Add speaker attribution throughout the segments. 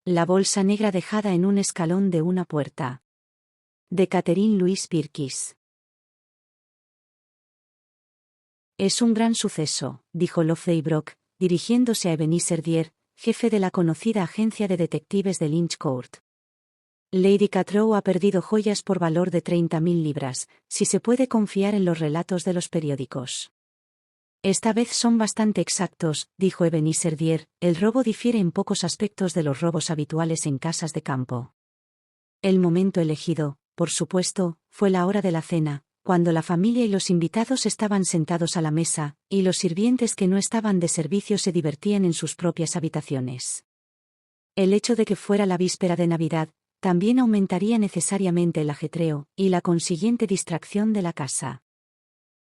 Speaker 1: La bolsa negra dejada en un escalón de una puerta. De Catherine Louise Pirkis. Es un gran suceso, dijo Loveday Brock, dirigiéndose a Ebenezer Dier, jefe de la conocida agencia de detectives de Lynch Court. Lady Catrow ha perdido joyas por valor de 30.000 libras, si se puede confiar en los relatos de los periódicos. Esta vez son bastante exactos, dijo Ebenezer Dier, el robo difiere en pocos aspectos de los robos habituales en casas de campo. El momento elegido, por supuesto, fue la hora de la cena, cuando la familia y los invitados estaban sentados a la mesa, y los sirvientes que no estaban de servicio se divertían en sus propias habitaciones. El hecho de que fuera la víspera de Navidad, también aumentaría necesariamente el ajetreo, y la consiguiente distracción de la casa.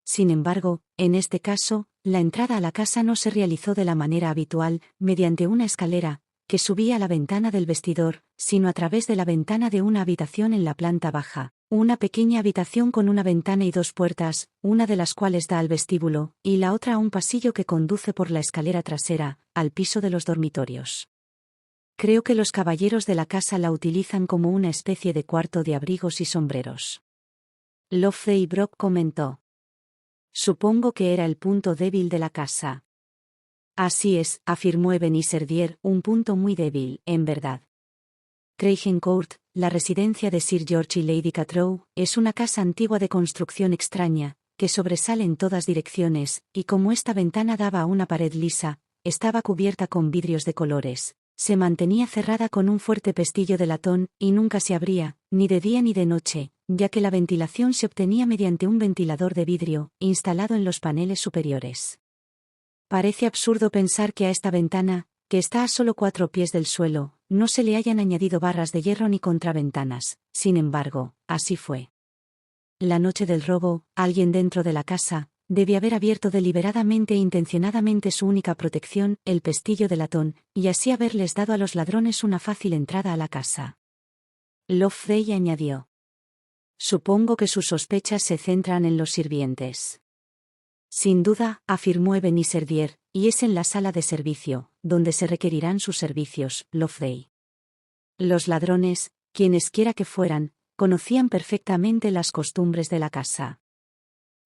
Speaker 1: Sin embargo, en este caso, la entrada a la casa no se realizó de la manera habitual, mediante una escalera, que subía a la ventana del vestidor, sino a través de la ventana de una habitación en la planta baja, una pequeña habitación con una ventana y dos puertas, una de las cuales da al vestíbulo, y la otra a un pasillo que conduce por la escalera trasera, al piso de los dormitorios. Creo que los caballeros de la casa la utilizan como una especie de cuarto de abrigos y sombreros. Loveday Brock comentó. Supongo que era el punto débil de la casa. Así es, afirmó Ebenezer Dier, un punto muy débil, en verdad. Cragen Court, la residencia de Sir George y Lady Catrow, es una casa antigua de construcción extraña, que sobresale en todas direcciones, y como esta ventana daba a una pared lisa, estaba cubierta con vidrios de colores. Se mantenía cerrada con un fuerte pestillo de latón, y nunca se abría, ni de día ni de noche, ya que la ventilación se obtenía mediante un ventilador de vidrio, instalado en los paneles superiores. Parece absurdo pensar que a esta ventana, que está a solo 4 pies del suelo, no se le hayan añadido barras de hierro ni contraventanas. Sin embargo, así fue. La noche del robo, alguien dentro de la casa debe haber abierto deliberadamente e intencionadamente su única protección, el pestillo de latón, y así haberles dado a los ladrones una fácil entrada a la casa. Loveday añadió. Supongo que sus sospechas se centran en los sirvientes. Sin duda, afirmó Ebenezer Dier, y es en la sala de servicio, donde se requerirán sus servicios, Loveday. Los ladrones, quienesquiera que fueran, conocían perfectamente las costumbres de la casa.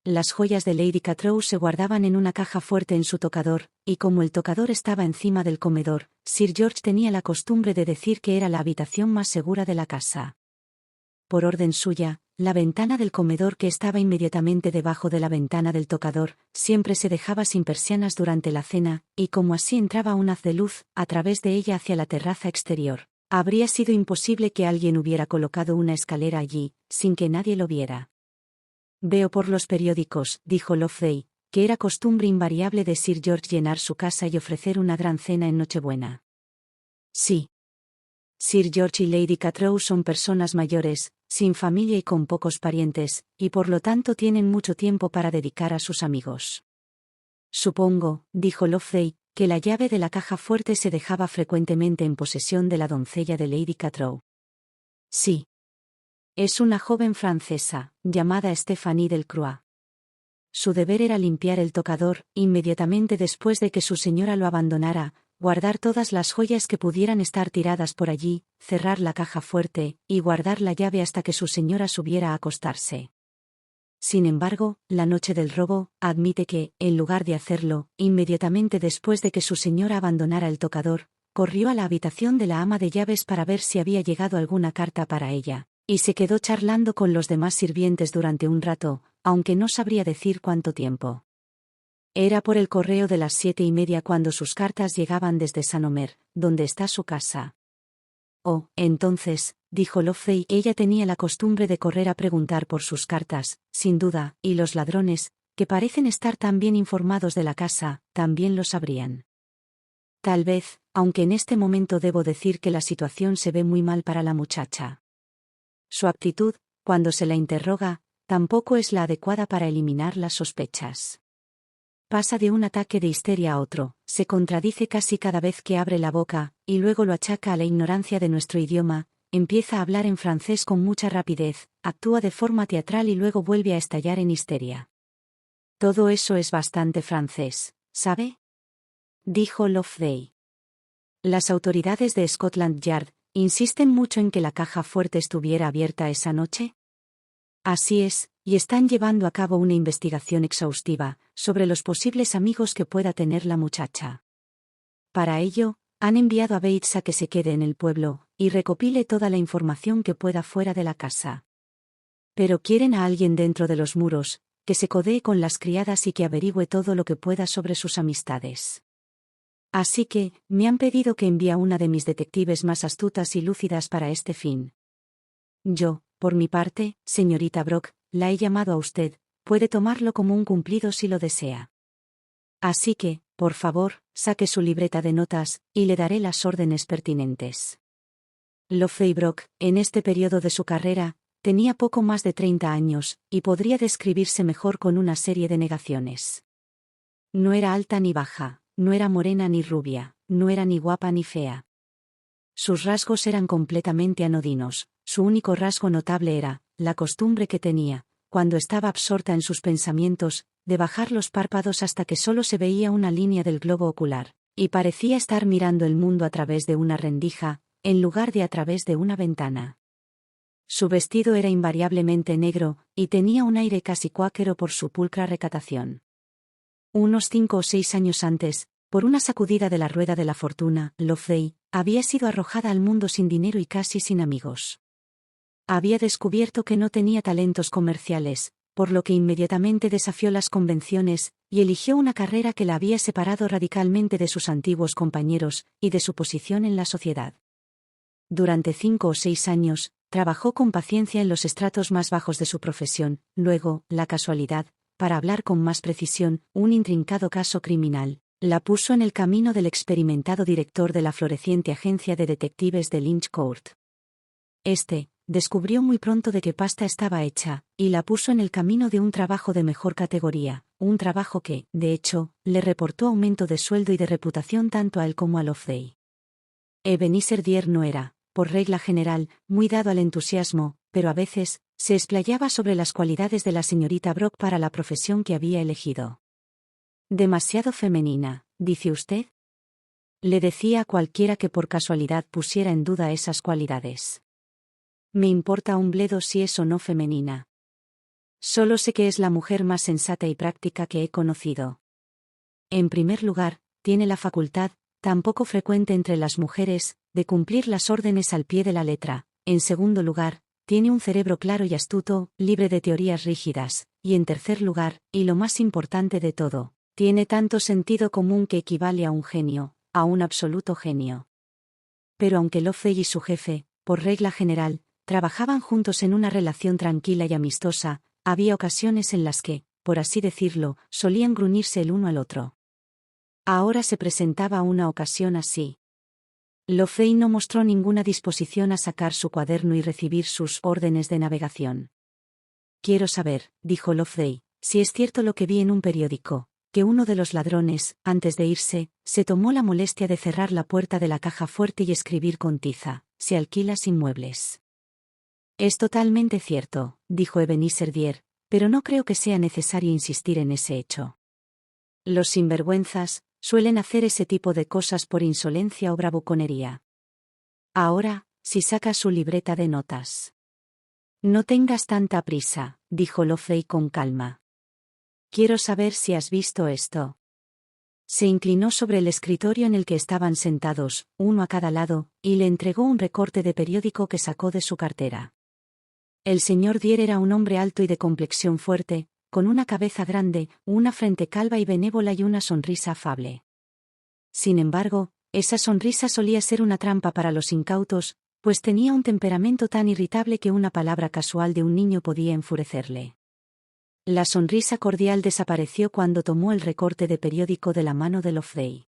Speaker 1: Las joyas de Lady Catrow se guardaban en una caja fuerte en su tocador, y como el tocador estaba encima del comedor, Sir George tenía la costumbre de decir que era la habitación más segura de la casa. Por orden suya, la ventana del comedor que estaba inmediatamente debajo de la ventana del tocador, siempre se dejaba sin persianas durante la cena, y como así entraba un haz de luz, a través de ella hacia la terraza exterior, habría sido imposible que alguien hubiera colocado una escalera allí, sin que nadie lo viera. Veo por los periódicos, dijo Loveday, que era costumbre invariable de Sir George llenar su casa y ofrecer una gran cena en Nochebuena. Sí. Sir George y Lady Catrow son personas mayores, sin familia y con pocos parientes, y por lo tanto tienen mucho tiempo para dedicar a sus amigos. Supongo, dijo Loveday, que la llave de la caja fuerte se dejaba frecuentemente en posesión de la doncella de Lady Catrow. Sí. Es una joven francesa, llamada Stéphanie Delcroix. Su deber era limpiar el tocador, inmediatamente después de que su señora lo abandonara, guardar todas las joyas que pudieran estar tiradas por allí, cerrar la caja fuerte, y guardar la llave hasta que su señora subiera a acostarse. Sin embargo, la noche del robo, admite que, en lugar de hacerlo, inmediatamente después de que su señora abandonara el tocador, corrió a la habitación de la ama de llaves para ver si había llegado alguna carta para ella, y se quedó charlando con los demás sirvientes durante un rato, aunque no sabría decir cuánto tiempo. Era por el correo de las 7:30 cuando sus cartas llegaban desde St. Omer, donde está su casa. Oh, entonces, dijo Loveday, ella tenía la costumbre de correr a preguntar por sus cartas, sin duda, y los ladrones, que parecen estar tan bien informados de la casa, también lo sabrían. Tal vez, aunque en este momento debo decir que la situación se ve muy mal para la muchacha. Su actitud, cuando se la interroga, tampoco es la adecuada para eliminar las sospechas. Pasa de un ataque de histeria a otro, se contradice casi cada vez que abre la boca, y luego lo achaca a la ignorancia de nuestro idioma, empieza a hablar en francés con mucha rapidez, actúa de forma teatral y luego vuelve a estallar en histeria. Todo eso es bastante francés, ¿sabe? Dijo Loveday. Las autoridades de Scotland Yard insisten mucho en que la caja fuerte estuviera abierta esa noche. Así es, y están llevando a cabo una investigación exhaustiva sobre los posibles amigos que pueda tener la muchacha. Para ello, han enviado a Bates a que se quede en el pueblo y recopile toda la información que pueda fuera de la casa. Pero quieren a alguien dentro de los muros, que se codee con las criadas y que averigüe todo lo que pueda sobre sus amistades. Así que, me han pedido que envíe a una de mis detectives más astutas y lúcidas para este fin. Yo, por mi parte, señorita Brock, la he llamado a usted, puede tomarlo como un cumplido si lo desea. Así que, por favor, saque su libreta de notas, y le daré las órdenes pertinentes. Lovell Brock, en este periodo de su carrera, tenía poco más de 30 años, y podría describirse mejor con una serie de negaciones. No era alta ni baja, no era morena ni rubia, no era ni guapa ni fea. Sus rasgos eran completamente anodinos, su único rasgo notable era, la costumbre que tenía, cuando estaba absorta en sus pensamientos, de bajar los párpados hasta que solo se veía una línea del globo ocular, y parecía estar mirando el mundo a través de una rendija, en lugar de a través de una ventana. Su vestido era invariablemente negro, y tenía un aire casi cuáquero por su pulcra recatación. Unos 5 o 6 años antes, por una sacudida de la rueda de la fortuna, Lovell había sido arrojada al mundo sin dinero y casi sin amigos. Había descubierto que no tenía talentos comerciales, por lo que inmediatamente desafió las convenciones, y eligió una carrera que la había separado radicalmente de sus antiguos compañeros, y de su posición en la sociedad. Durante 5 o 6 años, trabajó con paciencia en los estratos más bajos de su profesión, luego, la casualidad, para hablar con más precisión, un intrincado caso criminal, la puso en el camino del experimentado director de la floreciente agencia de detectives de Lynch Court. Descubrió muy pronto de qué pasta estaba hecha, y la puso en el camino de un trabajo de mejor categoría, un trabajo que, de hecho, le reportó aumento de sueldo y de reputación tanto a él como a Lovell. Ebenezer Dyer no era, por regla general, muy dado al entusiasmo, pero a veces, se explayaba sobre las cualidades de la señorita Brock para la profesión que había elegido. «Demasiado femenina, ¿dice usted?», le decía a cualquiera que por casualidad pusiera en duda esas cualidades. «Me importa un bledo si es o no femenina. Solo sé que es la mujer más sensata y práctica que he conocido. En primer lugar, tiene la facultad, tan poco frecuente entre las mujeres, de cumplir las órdenes al pie de la letra. En segundo lugar, tiene un cerebro claro y astuto, libre de teorías rígidas. Y en tercer lugar, y lo más importante de todo, tiene tanto sentido común que equivale a un genio, a un absoluto genio». Pero aunque Lovell y su jefe, por regla general, trabajaban juntos en una relación tranquila y amistosa, había ocasiones en las que, por así decirlo, solían gruñirse el uno al otro. Ahora se presentaba una ocasión así. Lovell no mostró ninguna disposición a sacar su cuaderno y recibir sus órdenes de navegación. «Quiero saber», dijo Lovell, «si es cierto lo que vi en un periódico, que uno de los ladrones, antes de irse, se tomó la molestia de cerrar la puerta de la caja fuerte y escribir con tiza: se alquila sin muebles». «Es totalmente cierto», dijo Ebenezer Dyer, «pero no creo que sea necesario insistir en ese hecho. Los sinvergüenzas suelen hacer ese tipo de cosas por insolencia o bravuconería. Ahora, si saca su libreta de notas». «No tengas tanta prisa», dijo Lovell con calma. «Quiero saber si has visto esto». Se inclinó sobre el escritorio en el que estaban sentados, uno a cada lado, y le entregó un recorte de periódico que sacó de su cartera. El señor Dyer era un hombre alto y de complexión fuerte, con una cabeza grande, una frente calva y benévola y una sonrisa afable. Sin embargo, esa sonrisa solía ser una trampa para los incautos, pues tenía un temperamento tan irritable que una palabra casual de un niño podía enfurecerle. La sonrisa cordial desapareció cuando tomó el recorte de periódico de la mano de Lovell.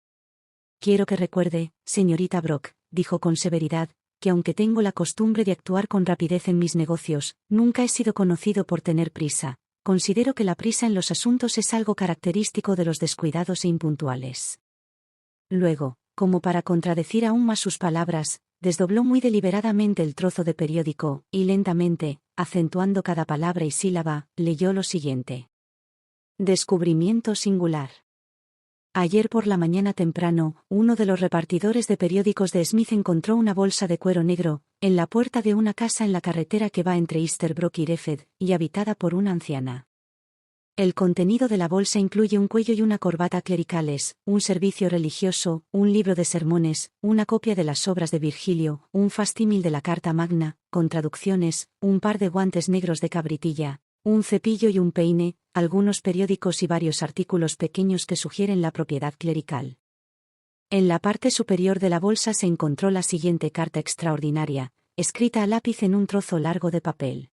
Speaker 1: «Quiero que recuerde, señorita Brock», dijo con severidad, «que aunque tengo la costumbre de actuar con rapidez en mis negocios, nunca he sido conocido por tener prisa. Considero que la prisa en los asuntos es algo característico de los descuidados e impuntuales». Luego, como para contradecir aún más sus palabras, desdobló muy deliberadamente el trozo de periódico, y lentamente, acentuando cada palabra y sílaba, leyó lo siguiente: «Descubrimiento singular. Ayer por la mañana temprano, uno de los repartidores de periódicos de Smith encontró una bolsa de cuero negro, en la puerta de una casa en la carretera que va entre Easterbrook y Refed, y habitada por una anciana. El contenido de la bolsa incluye un cuello y una corbata clericales, un servicio religioso, un libro de sermones, una copia de las obras de Virgilio, un facsímil de la Carta Magna, con traducciones, un par de guantes negros de cabritilla, un cepillo y un peine, algunos periódicos y varios artículos pequeños que sugieren la propiedad clerical. En la parte superior de la bolsa se encontró la siguiente carta extraordinaria, escrita a lápiz en un trozo largo de papel.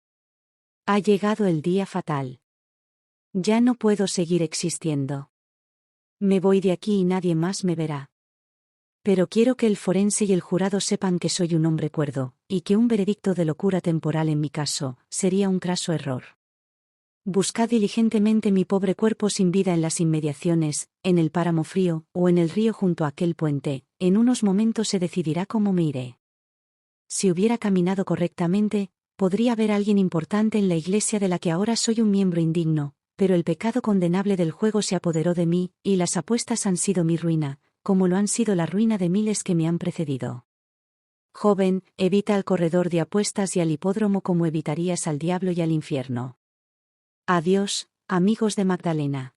Speaker 1: Ha llegado el día fatal. Ya no puedo seguir existiendo. Me voy de aquí y nadie más me verá. Pero quiero que el forense y el jurado sepan que soy un hombre cuerdo, y que un veredicto de locura temporal en mi caso sería un craso error. Buscad diligentemente mi pobre cuerpo sin vida en las inmediaciones, en el páramo frío, o en el río junto a aquel puente, en unos momentos se decidirá cómo me iré. Si hubiera caminado correctamente, podría haber alguien importante en la iglesia de la que ahora soy un miembro indigno, pero el pecado condenable del juego se apoderó de mí, y las apuestas han sido mi ruina, como lo han sido la ruina de miles que me han precedido. Joven, evita al corredor de apuestas y al hipódromo como evitarías al diablo y al infierno. Adiós, amigos de Magdalena.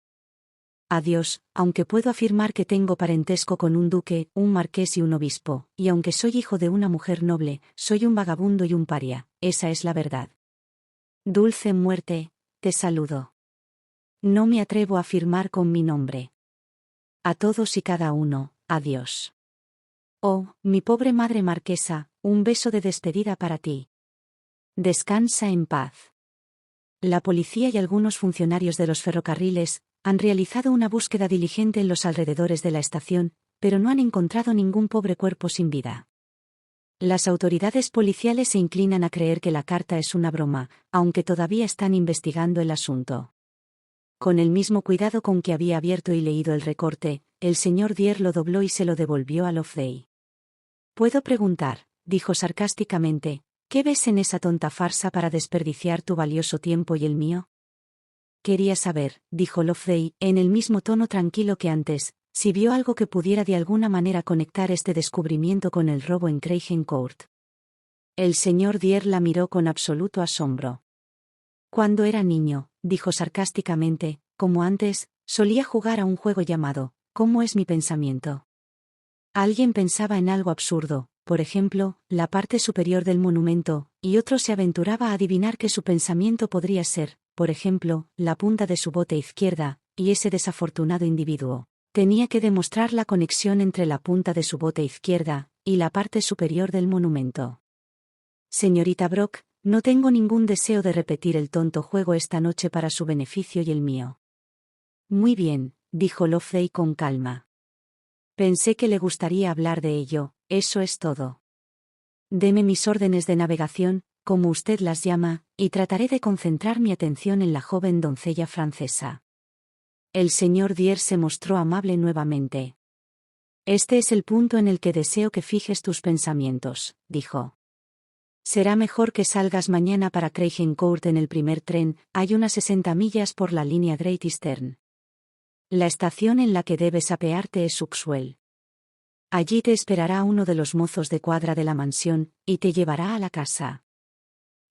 Speaker 1: Adiós, aunque puedo afirmar que tengo parentesco con un duque, un marqués y un obispo, y aunque soy hijo de una mujer noble, soy un vagabundo y un paria, esa es la verdad. Dulce muerte, te saludo. No me atrevo a afirmar con mi nombre. A todos y cada uno, adiós. Oh, mi pobre madre marquesa, un beso de despedida para ti. Descansa en paz. La policía y algunos funcionarios de los ferrocarriles han realizado una búsqueda diligente en los alrededores de la estación, pero no han encontrado ningún pobre cuerpo sin vida. Las autoridades policiales se inclinan a creer que la carta es una broma, aunque todavía están investigando el asunto. Con el mismo cuidado con que había abierto y leído el recorte, el señor Dier lo dobló y se lo devolvió a Loveday. «¿Puedo preguntar?», dijo sarcásticamente, «¿qué ves en esa tonta farsa para desperdiciar tu valioso tiempo y el mío?» «Quería saber», dijo Loveday, en el mismo tono tranquilo que antes, si vio algo que pudiera de alguna manera conectar este descubrimiento con el robo en Craig Court. El señor Dier la miró con absoluto asombro. «Cuando era niño», dijo sarcásticamente, «como antes, solía jugar a un juego llamado «¿Cómo es mi pensamiento?». Alguien pensaba en algo absurdo, por ejemplo, la parte superior del monumento, y otro se aventuraba a adivinar que su pensamiento podría ser, por ejemplo, la punta de su bote izquierda, y ese desafortunado individuo tenía que demostrar la conexión entre la punta de su bote izquierda y la parte superior del monumento. Señorita Brock, no tengo ningún deseo de repetir el tonto juego esta noche para su beneficio y el mío. Muy bien, dijo Loveday con calma. Pensé que le gustaría hablar de ello, eso es todo. Deme mis órdenes de navegación, como usted las llama, y trataré de concentrar mi atención en la joven doncella francesa. El señor Dier se mostró amable nuevamente. Este es el punto en el que deseo que fijes tus pensamientos, dijo. Será mejor que salgas mañana para Craig Court en el primer tren, hay unas 60 millas por la línea Great Eastern. La estación en la que debes apearte es Uxwell. Allí te esperará uno de los mozos de cuadra de la mansión, y te llevará a la casa.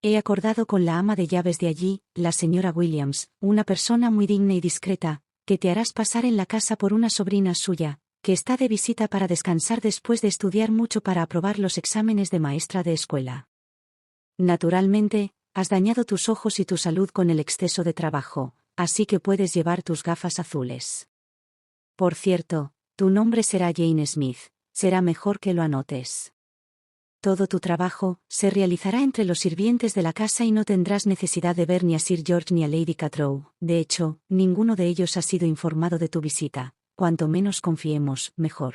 Speaker 1: He acordado con la ama de llaves de allí, la señora Williams, una persona muy digna y discreta, que te harás pasar en la casa por una sobrina suya, que está de visita para descansar después de estudiar mucho para aprobar los exámenes de maestra de escuela. Naturalmente, has dañado tus ojos y tu salud con el exceso de trabajo, así que puedes llevar tus gafas azules. Por cierto, tu nombre será Jane Smith, será mejor que lo anotes. Todo tu trabajo se realizará entre los sirvientes de la casa y no tendrás necesidad de ver ni a Sir George ni a Lady Catrow, de hecho, ninguno de ellos ha sido informado de tu visita, cuanto menos confiemos, mejor.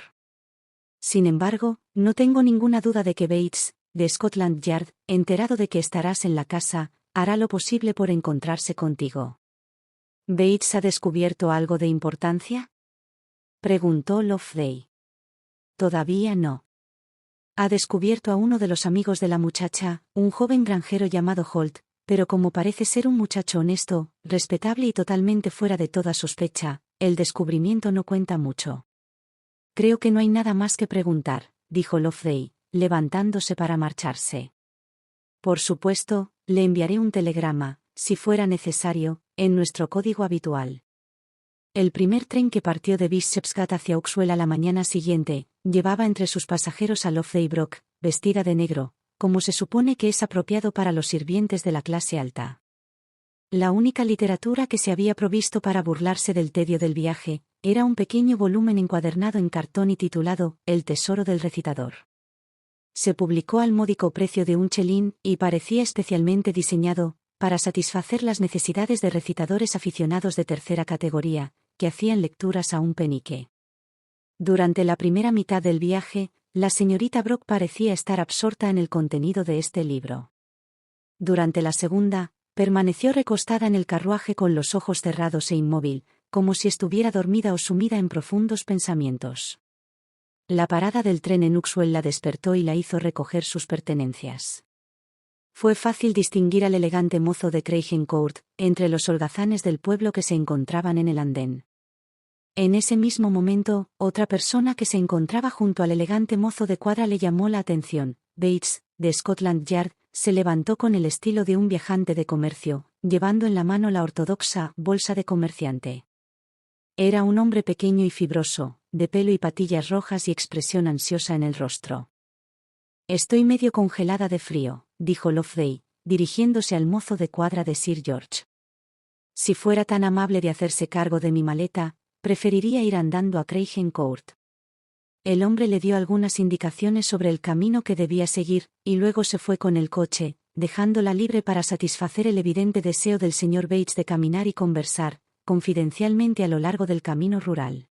Speaker 1: Sin embargo, no tengo ninguna duda de que Bates, de Scotland Yard, enterado de que estarás en la casa, hará lo posible por encontrarse contigo. ¿Bates ha descubierto algo de importancia?, preguntó Loveday. Todavía no. Ha descubierto a uno de los amigos de la muchacha, un joven granjero llamado Holt, pero como parece ser un muchacho honesto, respetable y totalmente fuera de toda sospecha, el descubrimiento no cuenta mucho. Creo que no hay nada más que preguntar, dijo Loveday, levantándose para marcharse. Por supuesto, le enviaré un telegrama, si fuera necesario, en nuestro código habitual. El primer tren que partió de Bishopsgate hacia Uxwell a la mañana siguiente, llevaba entre sus pasajeros a Loveday Brock, vestida de negro, como se supone que es apropiado para los sirvientes de la clase alta. La única literatura que se había provisto para burlarse del tedio del viaje, era un pequeño volumen encuadernado en cartón y titulado El tesoro del recitador. Se publicó al módico precio de un chelín y parecía especialmente diseñado para satisfacer las necesidades de recitadores aficionados de tercera categoría, que hacían lecturas a un penique. Durante la primera mitad del viaje, la señorita Brock parecía estar absorta en el contenido de este libro. Durante la segunda, permaneció recostada en el carruaje con los ojos cerrados e inmóvil, como si estuviera dormida o sumida en profundos pensamientos. La parada del tren en Uxwell la despertó y la hizo recoger sus pertenencias. Fue fácil distinguir al elegante mozo de Craig Court entre los holgazanes del pueblo que se encontraban en el andén. En ese mismo momento, otra persona que se encontraba junto al elegante mozo de cuadra le llamó la atención. Bates, de Scotland Yard, se levantó con el estilo de un viajante de comercio, llevando en la mano la ortodoxa bolsa de comerciante. Era un hombre pequeño y fibroso, de pelo y patillas rojas y expresión ansiosa en el rostro. «Estoy medio congelada de frío», dijo Loveday, dirigiéndose al mozo de cuadra de Sir George. «Si fuera tan amable de hacerse cargo de mi maleta, preferiría ir andando a Craig Court». El hombre le dio algunas indicaciones sobre el camino que debía seguir, y luego se fue con el coche, dejándola libre para satisfacer el evidente deseo del señor Bates de caminar y conversar confidencialmente a lo largo del camino rural.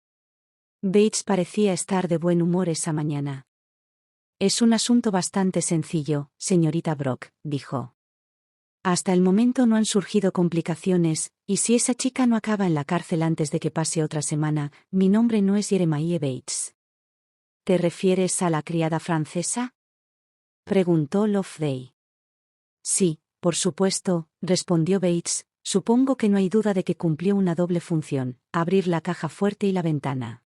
Speaker 1: Bates parecía estar de buen humor esa mañana. «Es un asunto bastante sencillo, señorita Brock», dijo. «Hasta el momento no han surgido complicaciones, y si esa chica no acaba en la cárcel antes de que pase otra semana, mi nombre no es Jeremiah Bates». «¿Te refieres a la criada francesa?», preguntó Loveday. «Sí, por supuesto», respondió Bates. «Supongo que no hay duda de que cumplió una doble función, abrir la caja fuerte y la ventana».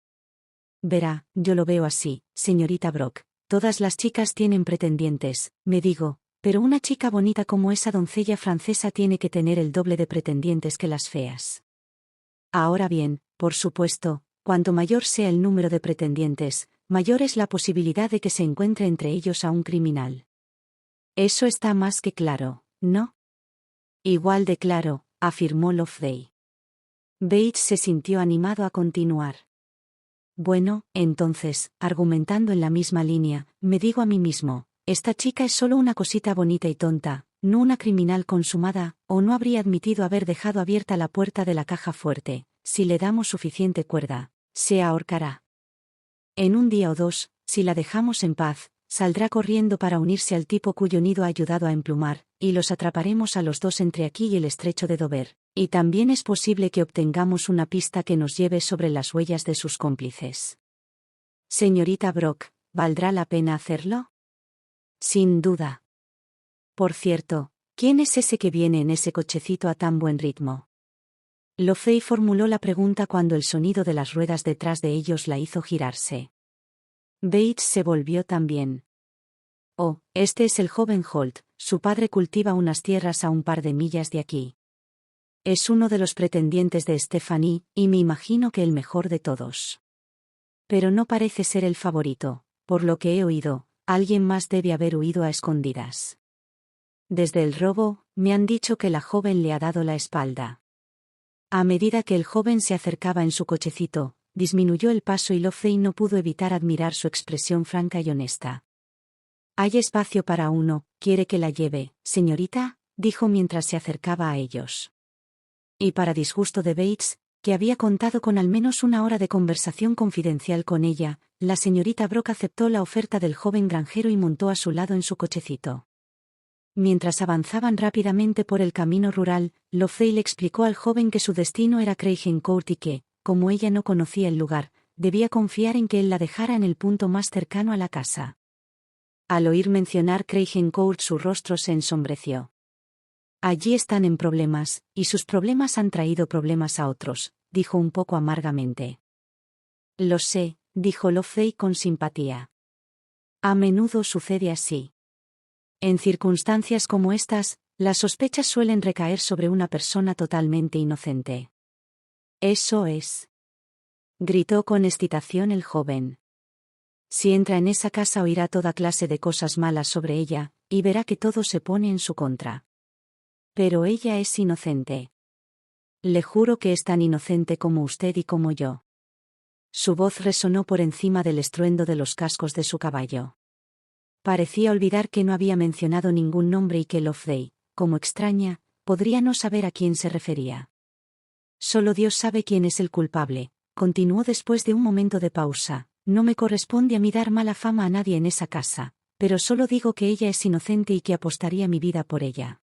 Speaker 1: «Verá, yo lo veo así, señorita Brock. Todas las chicas tienen pretendientes, me digo, pero una chica bonita como esa doncella francesa tiene que tener el doble de pretendientes que las feas. Ahora bien, por supuesto, cuanto mayor sea el número de pretendientes, mayor es la posibilidad de que se encuentre entre ellos a un criminal». «Eso está más que claro, ¿no?». «Igual de claro», afirmó Loveday. Bates se sintió animado a continuar. «Bueno, entonces, argumentando en la misma línea, me digo a mí mismo, esta chica es solo una cosita bonita y tonta, no una criminal consumada, o no habría admitido haber dejado abierta la puerta de la caja fuerte. Si le damos suficiente cuerda, se ahorcará. En un día o dos, si la dejamos en paz, saldrá corriendo para unirse al tipo cuyo nido ha ayudado a emplumar, y los atraparemos a los dos entre aquí y el estrecho de Dover, y también es posible que obtengamos una pista que nos lleve sobre las huellas de sus cómplices». «Señorita Brock, ¿valdrá la pena hacerlo?». «Sin duda». «Por cierto, ¿quién es ese que viene en ese cochecito a tan buen ritmo?». Loveday formuló la pregunta cuando el sonido de las ruedas detrás de ellos la hizo girarse. Bates se volvió también. «Oh, este es el joven Holt, su padre cultiva unas tierras a un par de millas de aquí. Es uno de los pretendientes de Stephanie, y me imagino que el mejor de todos. Pero no parece ser el favorito, por lo que he oído, alguien más debe haber huido a escondidas. Desde el robo, me han dicho que la joven le ha dado la espalda». A medida que el joven se acercaba en su cochecito, disminuyó el paso y Loveday no pudo evitar admirar su expresión franca y honesta. «Hay espacio para uno, ¿quiere que la lleve, señorita?», dijo mientras se acercaba a ellos. Y para disgusto de Bates, que había contado con al menos una hora de conversación confidencial con ella, la señorita Brock aceptó la oferta del joven granjero y montó a su lado en su cochecito. Mientras avanzaban rápidamente por el camino rural, Loveday le explicó al joven que su destino era Craig Court y que, como ella no conocía el lugar, debía confiar en que él la dejara en el punto más cercano a la casa. Al oír mencionar Craig Court su rostro se ensombreció. «Allí están en problemas, y sus problemas han traído problemas a otros», dijo un poco amargamente. Lo sé, dijo Loveday con simpatía. A menudo sucede así. En circunstancias como estas, las sospechas suelen recaer sobre una persona totalmente inocente. Eso es. Gritó con excitación el joven. Si entra en esa casa oirá toda clase de cosas malas sobre ella, y verá que todo se pone en su contra. Pero ella es inocente. Le juro que es tan inocente como usted y como yo. Su voz resonó por encima del estruendo de los cascos de su caballo. Parecía olvidar que no había mencionado ningún nombre y que Loveday, como extraña, podría no saber a quién se refería. Solo Dios sabe quién es el culpable, continuó después de un momento de pausa. No me corresponde a mí dar mala fama a nadie en esa casa, pero solo digo que ella es inocente y que apostaría mi vida por ella.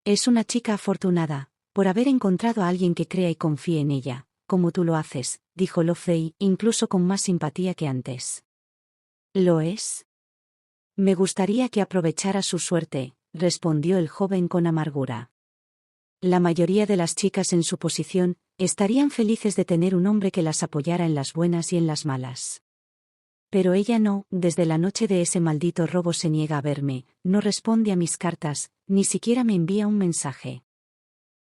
Speaker 1: Es una chica afortunada, por haber encontrado a alguien que crea y confíe en ella, como tú lo haces, dijo Loveday, incluso con más simpatía que antes. ¿Lo es? Me gustaría que aprovechara su suerte, respondió el joven con amargura. La mayoría de las chicas en su posición estarían felices de tener un hombre que las apoyara en las buenas y en las malas. Pero ella no, desde la noche de ese maldito robo se niega a verme, no responde a mis cartas, ni siquiera me envía un mensaje.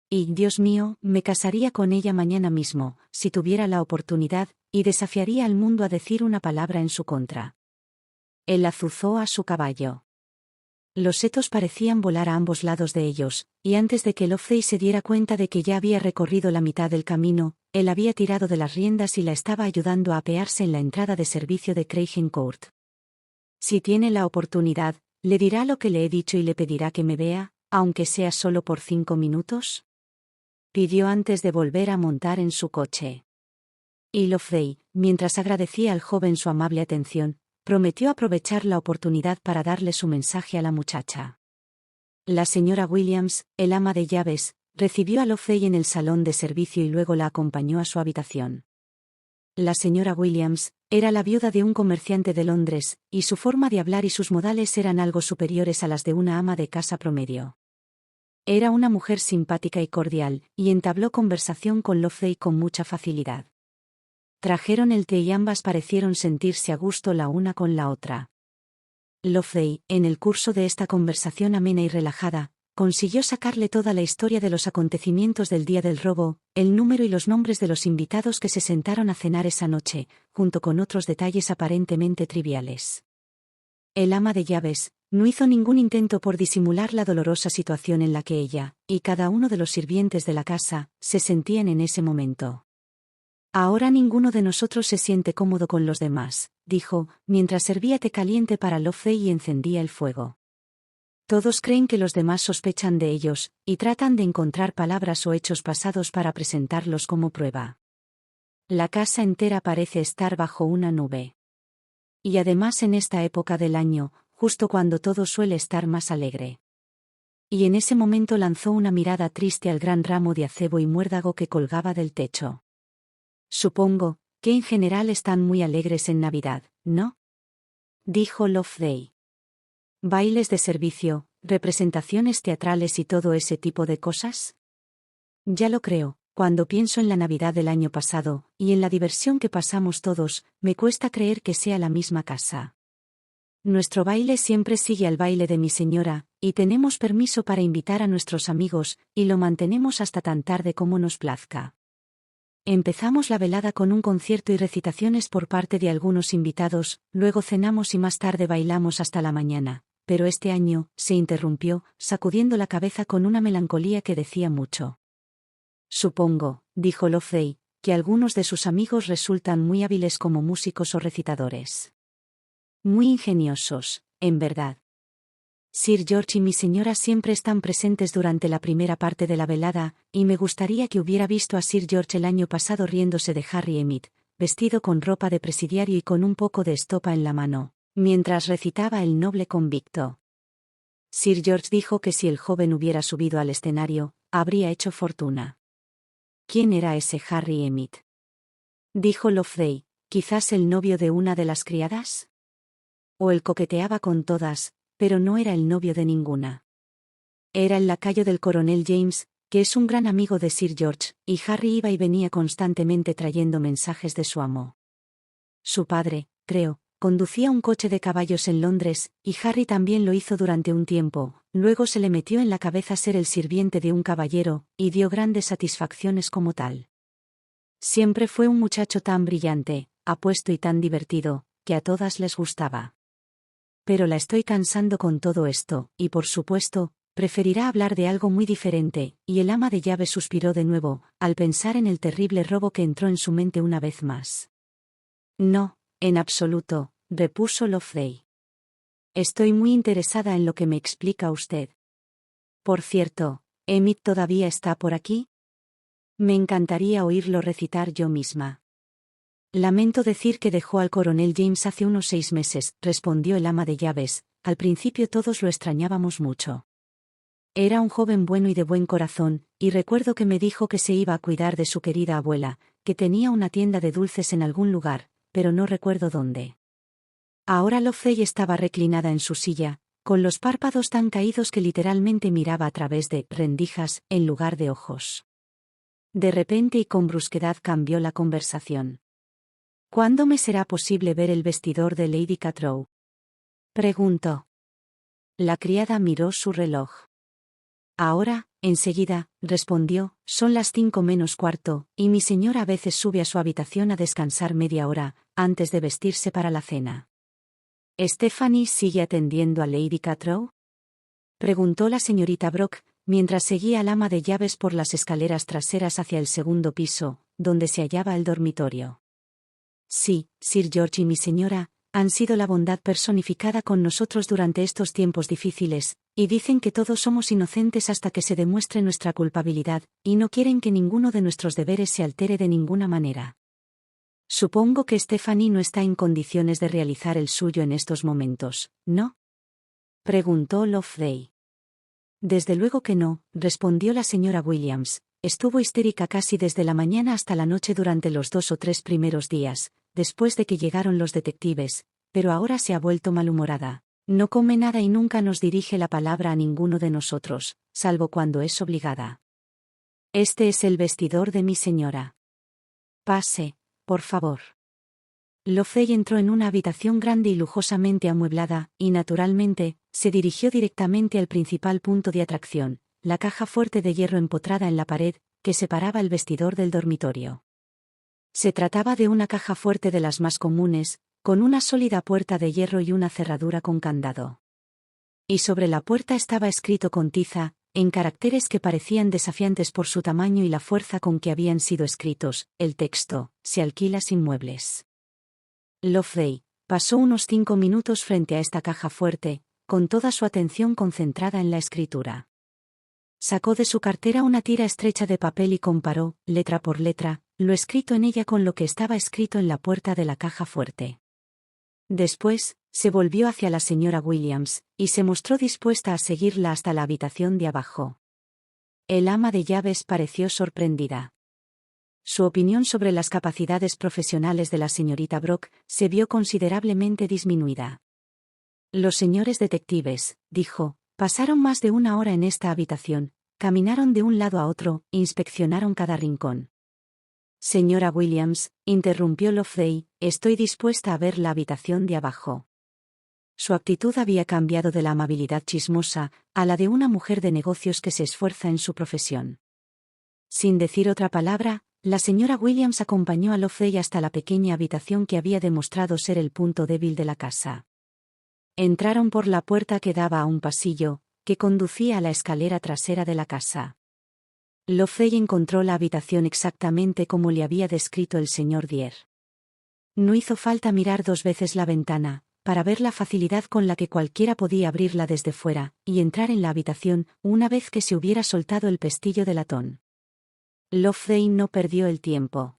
Speaker 1: Y, Dios mío, me casaría con ella mañana mismo, si tuviera la oportunidad, y desafiaría al mundo a decir una palabra en su contra. Él azuzó a su caballo. Los setos parecían volar a ambos lados de ellos, y antes de que Loveday se diera cuenta de que ya había recorrido la mitad del camino, él había tirado de las riendas y la estaba ayudando a apearse en la entrada de servicio de Craig Court. Si tiene la oportunidad, ¿le dirá lo que le he dicho y le pedirá que me vea, aunque sea solo por 5 minutos? Pidió antes de volver a montar en su coche. Y Loveday, mientras agradecía al joven su amable atención, prometió aprovechar la oportunidad para darle su mensaje a la muchacha. La señora Williams, el ama de llaves, recibió a Loveday en el salón de servicio y luego la acompañó a su habitación. La señora Williams era la viuda de un comerciante de Londres, y su forma de hablar y sus modales eran algo superiores a las de una ama de casa promedio. Era una mujer simpática y cordial, y entabló conversación con Loveday con mucha facilidad. Trajeron el té y ambas parecieron sentirse a gusto la una con la otra. Loveday, en el curso de esta conversación amena y relajada, consiguió sacarle toda la historia de los acontecimientos del día del robo, el número y los nombres de los invitados que se sentaron a cenar esa noche, junto con otros detalles aparentemente triviales. El ama de llaves no hizo ningún intento por disimular la dolorosa situación en la que ella, y cada uno de los sirvientes de la casa, se sentían en ese momento. Ahora ninguno de nosotros se siente cómodo con los demás, dijo, mientras servía té caliente para Loveday y encendía el fuego. Todos creen que los demás sospechan de ellos, y tratan de encontrar palabras o hechos pasados para presentarlos como prueba. La casa entera parece estar bajo una nube. Y además en esta época del año, justo cuando todo suele estar más alegre. Y en ese momento lanzó una mirada triste al gran ramo de acebo y muérdago que colgaba del techo. Supongo que en general están muy alegres en Navidad, ¿no? Dijo Loveday. ¿Bailes de servicio, representaciones teatrales y todo ese tipo de cosas? Ya lo creo, cuando pienso en la Navidad del año pasado, y en la diversión que pasamos todos, me cuesta creer que sea la misma casa. Nuestro baile siempre sigue al baile de mi señora, y tenemos permiso para invitar a nuestros amigos, y lo mantenemos hasta tan tarde como nos plazca. Empezamos la velada con un concierto y recitaciones por parte de algunos invitados, luego cenamos y más tarde bailamos hasta la mañana, pero este año, se interrumpió, sacudiendo la cabeza con una melancolía que decía mucho. Supongo, dijo Loveday, que algunos de sus amigos resultan muy hábiles como músicos o recitadores. Muy ingeniosos, en verdad. Sir George y mi señora siempre están presentes durante la primera parte de la velada, y me gustaría que hubiera visto a Sir George el año pasado riéndose de Harry Emmett, vestido con ropa de presidiario y con un poco de estopa en la mano, mientras recitaba El noble convicto. Sir George dijo que si el joven hubiera subido al escenario, habría hecho fortuna. ¿Quién era ese Harry Emmett? Dijo Loveday, ¿quizás el novio de una de las criadas? O él coqueteaba con todas, pero no era el novio de ninguna. Era el lacayo del coronel James, que es un gran amigo de Sir George, y Harry iba y venía constantemente trayendo mensajes de su amo. Su padre, creo, conducía un coche de caballos en Londres, y Harry también lo hizo durante un tiempo. Luego se le metió en la cabeza ser el sirviente de un caballero, y dio grandes satisfacciones como tal. Siempre fue un muchacho tan brillante, apuesto y tan divertido, que a todas les gustaba. Pero la estoy cansando con todo esto, y por supuesto, preferirá hablar de algo muy diferente, y el ama de llaves suspiró de nuevo, al pensar en el terrible robo que entró en su mente una vez más. No, en absoluto, repuso Loveday. Estoy muy interesada en lo que me explica usted. Por cierto, ¿Emmett todavía está por aquí? Me encantaría oírlo recitar yo misma. Lamento decir que dejó al coronel James hace unos 6 meses, respondió el ama de llaves. Al principio todos lo extrañábamos mucho. Era un joven bueno y de buen corazón, y recuerdo que me dijo que se iba a cuidar de su querida abuela, que tenía una tienda de dulces en algún lugar, pero no recuerdo dónde. Ahora Loveday estaba reclinada en su silla, con los párpados tan caídos que literalmente miraba a través de rendijas, en lugar de ojos. De repente y con brusquedad cambió la conversación. ¿Cuándo me será posible ver el vestidor de Lady Catrow?, preguntó. La criada miró su reloj. Ahora, enseguida, respondió, son las 5 menos cuarto, y mi señora a veces sube a su habitación a descansar media hora, antes de vestirse para la cena. ¿Stephanie sigue atendiendo a Lady Catrow?, preguntó la señorita Brock, mientras seguía al ama de llaves por las escaleras traseras hacia el segundo piso, donde se hallaba el dormitorio. Sí, Sir George y mi señora, han sido la bondad personificada con nosotros durante estos tiempos difíciles, y dicen que todos somos inocentes hasta que se demuestre nuestra culpabilidad, y no quieren que ninguno de nuestros deberes se altere de ninguna manera. Supongo que Stephanie no está en condiciones de realizar el suyo en estos momentos, ¿no?, preguntó Loveday. Desde luego que no, respondió la señora Williams. Estuvo histérica casi desde la mañana hasta la noche durante los 2 o 3 primeros días, después de que llegaron los detectives, pero ahora se ha vuelto malhumorada. No come nada y nunca nos dirige la palabra a ninguno de nosotros, salvo cuando es obligada. Este es el vestidor de mi señora. Pase, por favor. Loveday entró en una habitación grande y lujosamente amueblada, y naturalmente, se dirigió directamente al principal punto de atracción, la caja fuerte de hierro empotrada en la pared, que separaba el vestidor del dormitorio. Se trataba de una caja fuerte de las más comunes, con una sólida puerta de hierro y una cerradura con candado. Y sobre la puerta estaba escrito con tiza, en caracteres que parecían desafiantes por su tamaño y la fuerza con que habían sido escritos, el texto: se alquila sin muebles. Loveday pasó unos 5 minutos frente a esta caja fuerte, con toda su atención concentrada en la escritura. Sacó de su cartera una tira estrecha de papel y comparó, letra por letra, lo escrito en ella con lo que estaba escrito en la puerta de la caja fuerte. Después, se volvió hacia la señora Williams, y se mostró dispuesta a seguirla hasta la habitación de abajo. El ama de llaves pareció sorprendida. Su opinión sobre las capacidades profesionales de la señorita Brock se vio considerablemente disminuida. Los señores detectives, dijo, pasaron más de 1 hora en esta habitación, caminaron de un lado a otro, inspeccionaron cada rincón. Señora Williams, interrumpió Loveday, estoy dispuesta a ver la habitación de abajo. Su actitud había cambiado de la amabilidad chismosa a la de una mujer de negocios que se esfuerza en su profesión. Sin decir otra palabra, la señora Williams acompañó a Loveday hasta la pequeña habitación que había demostrado ser el punto débil de la casa. Entraron por la puerta que daba a un pasillo, que conducía a la escalera trasera de la casa. Loveday encontró la habitación exactamente como le había descrito el señor Dier. No hizo falta mirar 2 veces la ventana, para ver la facilidad con la que cualquiera podía abrirla desde fuera, y entrar en la habitación, una vez que se hubiera soltado el pestillo de latón. Loveday no perdió el tiempo.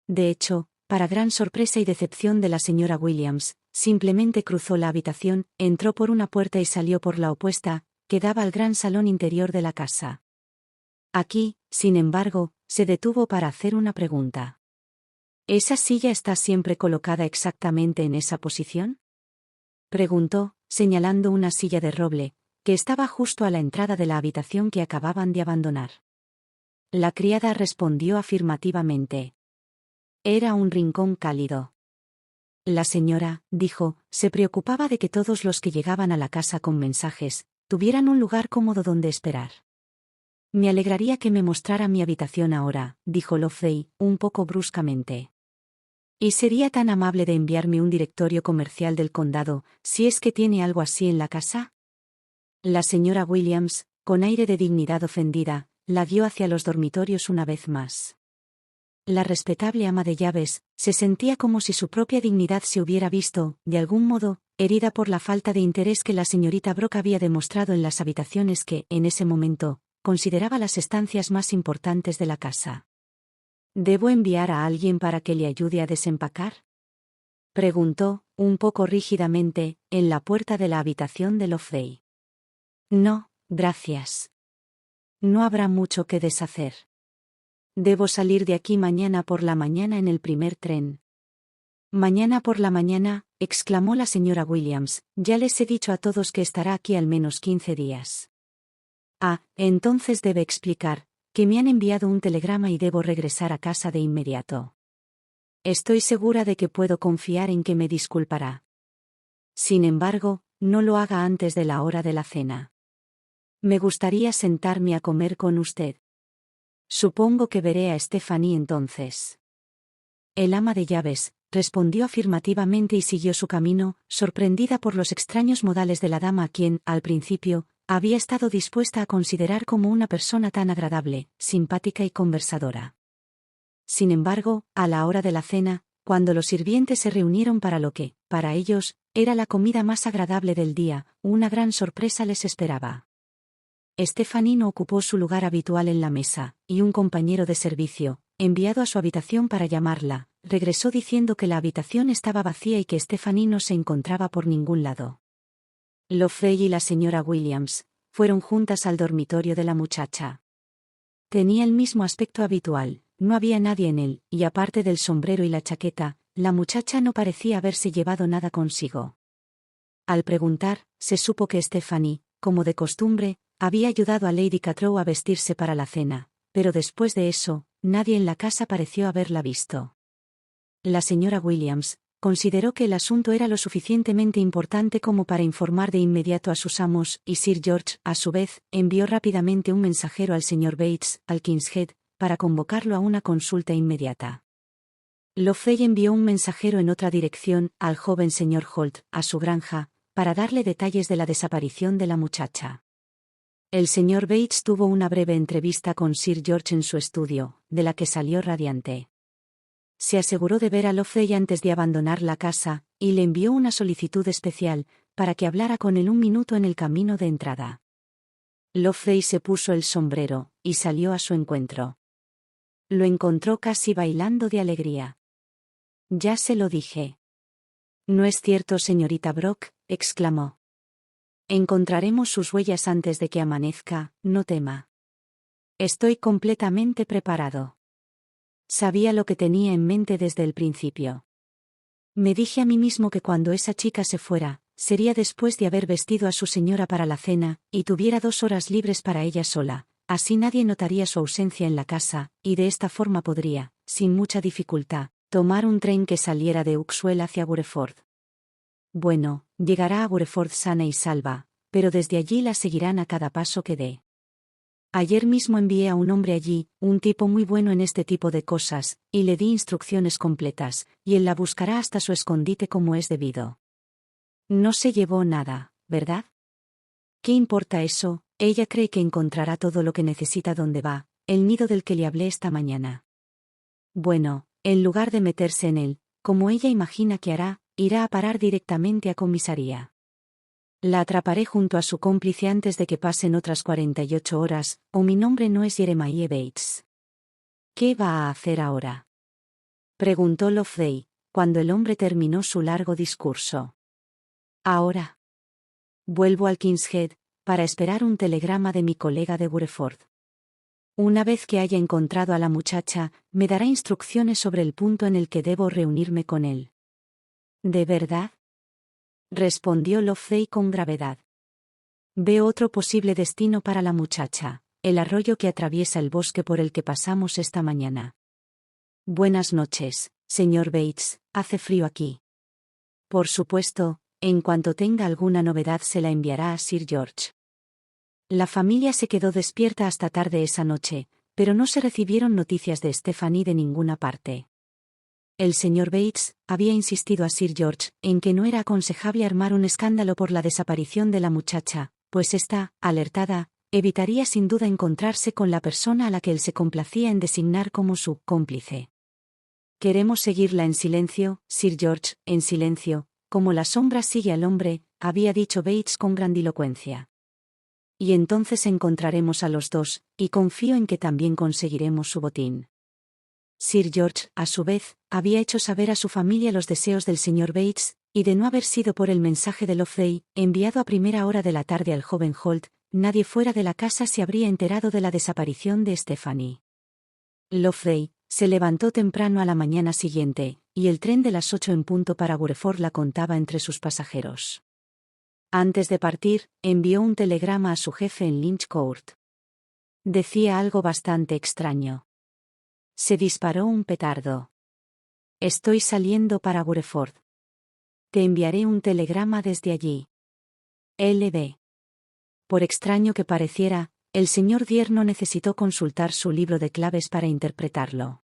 Speaker 1: De hecho, para gran sorpresa y decepción de la señora Williams, simplemente cruzó la habitación, entró por una puerta y salió por la opuesta, que daba al gran salón interior de la casa. Aquí, sin embargo, se detuvo para hacer una pregunta. ¿Esa silla está siempre colocada exactamente en esa posición?, preguntó, señalando una silla de roble, que estaba justo a la entrada de la habitación que acababan de abandonar. La criada respondió afirmativamente. Era un rincón cálido. La señora, dijo, se preocupaba de que todos los que llegaban a la casa con mensajes, tuvieran un lugar cómodo donde esperar. Me alegraría que me mostrara mi habitación ahora, dijo Loveday, un poco bruscamente. ¿Y sería tan amable de enviarme un directorio comercial del condado, si es que tiene algo así en la casa? La señora Williams, con aire de dignidad ofendida, la guió hacia los dormitorios una vez más. La respetable ama de llaves, se sentía como si su propia dignidad se hubiera visto, de algún modo, herida por la falta de interés que la señorita Brock había demostrado en las habitaciones que, en ese momento, consideraba las estancias más importantes de la casa. ¿Debo enviar a alguien para que le ayude a desempacar?, preguntó, un poco rígidamente, en la puerta de la habitación de Loveday. No, gracias. No habrá mucho que deshacer. Debo salir de aquí mañana por la mañana en el primer tren. Mañana por la mañana, exclamó la señora Williams, ya les he dicho a todos que estará aquí al menos 15 días. Ah, entonces debe explicar, que me han enviado un telegrama y debo regresar a casa de inmediato. Estoy segura de que puedo confiar en que me disculpará. Sin embargo, no lo haga antes de la hora de la cena. Me gustaría sentarme a comer con usted. Supongo que veré a Stephanie entonces. El ama de llaves respondió afirmativamente y siguió su camino, sorprendida por los extraños modales de la dama a quien, al principio, había estado dispuesta a considerar como una persona tan agradable, simpática y conversadora. Sin embargo, a la hora de la cena, cuando los sirvientes se reunieron para lo que, para ellos, era la comida más agradable del día, una gran sorpresa les esperaba. Stephanie no ocupó su lugar habitual en la mesa, y un compañero de servicio, enviado a su habitación para llamarla, regresó diciendo que la habitación estaba vacía y que Stephanie no se encontraba por ningún lado. Loveday y la señora Williams fueron juntas al dormitorio de la muchacha. Tenía el mismo aspecto habitual, no había nadie en él, y aparte del sombrero y la chaqueta, la muchacha no parecía haberse llevado nada consigo. Al preguntar, se supo que Stephanie, como de costumbre, había ayudado a Lady Catrow a vestirse para la cena, pero después de eso, nadie en la casa pareció haberla visto. La señora Williams consideró que el asunto era lo suficientemente importante como para informar de inmediato a sus amos, y Sir George, a su vez, envió rápidamente un mensajero al señor Bates, al King's Head, para convocarlo a una consulta inmediata. Loveday envió un mensajero en otra dirección, al joven señor Holt, a su granja, para darle detalles de la desaparición de la muchacha. El señor Bates tuvo una breve entrevista con Sir George en su estudio, de la que salió radiante. Se aseguró de ver a Loveday antes de abandonar la casa, y le envió una solicitud especial, para que hablara con él un minuto en el camino de entrada. Loveday se puso el sombrero, y salió a su encuentro. Lo encontró casi bailando de alegría. Ya se lo dije. ¿No es cierto, señorita Brock?, exclamó. Encontraremos sus huellas antes de que amanezca, no tema. Estoy completamente preparado. Sabía lo que tenía en mente desde el principio. Me dije a mí mismo que cuando esa chica se fuera, sería después de haber vestido a su señora para la cena, y tuviera 2 horas libres para ella sola, así nadie notaría su ausencia en la casa, y de esta forma podría, sin mucha dificultad, tomar un tren que saliera de Uxwell hacia Bureford. Bueno, llegará a Bureford sana y salva, pero desde allí la seguirán a cada paso que dé. Ayer mismo envié a un hombre allí, un tipo muy bueno en este tipo de cosas, y le di instrucciones completas, y él la buscará hasta su escondite como es debido. No se llevó nada, ¿verdad? ¿Qué importa eso? Ella cree que encontrará todo lo que necesita donde va, el nido del que le hablé esta mañana. Bueno, en lugar de meterse en él, como ella imagina que hará, irá a parar directamente a comisaría. La atraparé junto a su cómplice antes de que pasen otras 48 horas, o mi nombre no es Jeremiah Bates. ¿Qué va a hacer ahora?, preguntó Loveday, cuando el hombre terminó su largo discurso. Ahora vuelvo al King's Head, para esperar un telegrama de mi colega de Bureford. Una vez que haya encontrado a la muchacha, me dará instrucciones sobre el punto en el que debo reunirme con él. ¿De verdad?, respondió Loveday con gravedad. Veo otro posible destino para la muchacha, el arroyo que atraviesa el bosque por el que pasamos esta mañana. Buenas noches, señor Bates, hace frío aquí. Por supuesto, en cuanto tenga alguna novedad se la enviará a Sir George. La familia se quedó despierta hasta tarde esa noche, pero no se recibieron noticias de Stephanie de ninguna parte. El señor Bates había insistido a Sir George en que no era aconsejable armar un escándalo por la desaparición de la muchacha, pues ésta, alertada, evitaría sin duda encontrarse con la persona a la que él se complacía en designar como su cómplice. Queremos seguirla en silencio, Sir George, en silencio, como la sombra sigue al hombre, había dicho Bates con grandilocuencia. Y entonces encontraremos a los dos, y confío en que también conseguiremos su botín. Sir George, a su vez, había hecho saber a su familia los deseos del señor Bates, y de no haber sido por el mensaje de Loveday, enviado a primera hora de la tarde al joven Holt, nadie fuera de la casa se habría enterado de la desaparición de Stephanie. Loveday se levantó temprano a la mañana siguiente, y el tren de las 8 en punto para Gureford la contaba entre sus pasajeros. Antes de partir, envió un telegrama a su jefe en Lynch Court. Decía algo bastante extraño. Se disparó un petardo. Estoy saliendo para Gureford. Te enviaré un telegrama desde allí. L.B. Por extraño que pareciera, el señor Dier no necesitó consultar su libro de claves para interpretarlo.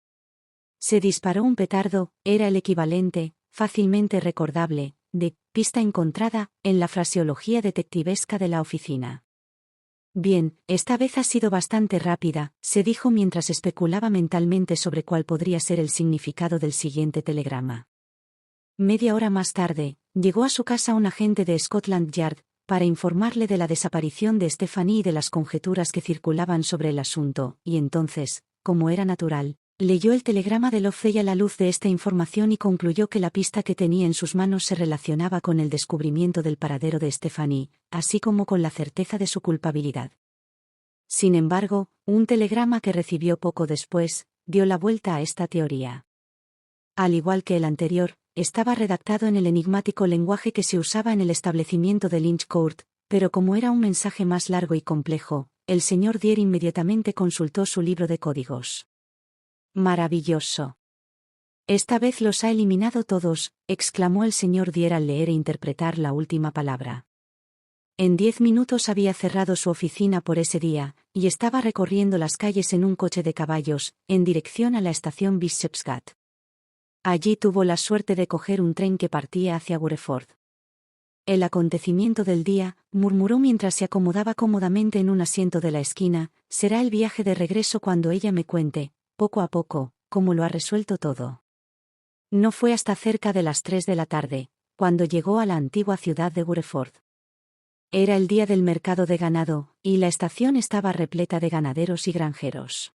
Speaker 1: Se disparó un petardo, era el equivalente, fácilmente recordable, de pista encontrada en la fraseología detectivesca de la oficina. Bien, esta vez ha sido bastante rápida, se dijo mientras especulaba mentalmente sobre cuál podría ser el significado del siguiente telegrama. Media hora más tarde, llegó a su casa un agente de Scotland Yard, para informarle de la desaparición de Stephanie y de las conjeturas que circulaban sobre el asunto, y entonces, como era natural, leyó el telegrama de Loveday a la luz de esta información y concluyó que la pista que tenía en sus manos se relacionaba con el descubrimiento del paradero de Stephanie, así como con la certeza de su culpabilidad. Sin embargo, un telegrama que recibió poco después, dio la vuelta a esta teoría. Al igual que el anterior, estaba redactado en el enigmático lenguaje que se usaba en el establecimiento de Lynch Court, pero como era un mensaje más largo y complejo, el señor Dier inmediatamente consultó su libro de códigos. Maravilloso. Esta vez los ha eliminado todos, exclamó el señor Dier al leer e interpretar la última palabra. En 10 minutos había cerrado su oficina por ese día, y estaba recorriendo las calles en un coche de caballos, en dirección a la estación Bishopsgate. Allí tuvo la suerte de coger un tren que partía hacia Gureford. El acontecimiento del día, murmuró mientras se acomodaba cómodamente en un asiento de la esquina, será el viaje de regreso cuando ella me cuente, poco a poco, cómo lo ha resuelto todo. No fue hasta cerca de las 3 de la tarde, cuando llegó a la antigua ciudad de Gureford. Era el día del mercado de ganado, y la estación estaba repleta de ganaderos y granjeros.